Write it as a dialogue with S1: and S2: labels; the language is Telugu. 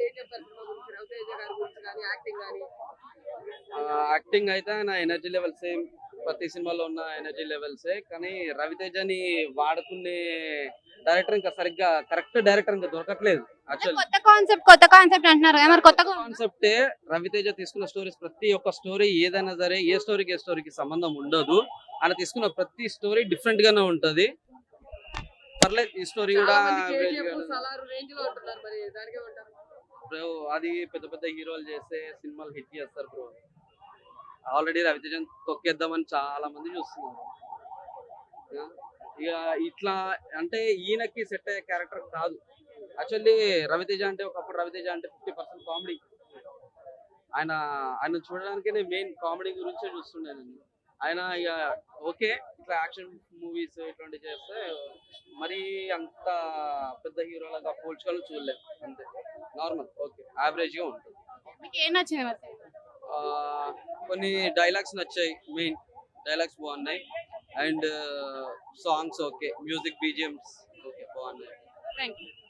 S1: ఏం చెప్తారు సినిమా గురించి? రవితేజ గారి గురించి కానీ, యాక్టింగ్ కానీ?
S2: యాక్టింగ్ అయితే నా ఎనర్జీ లెవెల్ సేమ్, ప్రతి సినిమాలో ఉన్న ఎనర్జీ లెవెల్సే. కానీ రవితేజని వాడుకునే డైరెక్టర్ ఇంకా సరిగ్గా కరెక్ట్ డైరెక్టర్ ఇంకా దొరకట్లేదు యాక్చువల్.
S3: కొత్త కాన్సెప్ట్ అంటున్నారు కదా, మరి కొత్తగా ఉందా?
S2: కాన్సెప్టే. రవితేజ తీసుకున్న స్టోరీస్, ప్రతి ఒక్క స్టోరీ ఏదైనా సరే, ఏ స్టోరీకి సంబంధం ఉండదు. ఆయన తీసుకున్న ప్రతి స్టోరీ డిఫరెంట్ గానే ఉంటది. పర్లేదు, ఈ స్టోరీ కూడా
S1: చాలా మంది
S2: average
S1: కేజీఎఫ్
S2: గానే ఉంది.
S1: సలార్ రేంజ్ లో ఉంటున్నారు, మరి దానికి ఏమంటారు?
S2: బ్రో అది పెద్ద పెద్ద హీరోలు చేసే సినిమాలు హిట్ చేస్తారు బ్రో. ఆల్రెడీ రవితేజన్ తొక్కేద్దామని చాలా మంది చూస్తున్నారు. ఆ, ఇక ఇట్లా అంటే ఈయనకి సెట్ అయ్యే క్యారెక్టర్ కాదు యాక్చువల్లీ. రవితేజ అంటే ఒకప్పుడు రవితేజ అంటే 50% కామెడీ. ఆయన ఆయన చూడడానికి మెయిన్ కామెడీ గురించే చూస్తుండే నేను. ఆయన ఇక ఓకే, ఇట్లా యాక్షన్ మూవీస్ ఇట్లాంటివి చేస్తే మరి అంత పెద్ద హీరోలుగా పోల్చుకొని చూడలేదు. అంతే, నార్మల్, ఓకే, యావరేజ్ గా ఉంటుంది.
S3: మీకు ఏం నచ్చింది మరి?
S2: ఆ, కొన్ని డైలాగ్స్ నచ్చాయి, మెయిన్ డైలాగ్స్ బాగున్నాయి. And songs okay, music BGMs okay బాగున్నాయి.
S3: Thank you.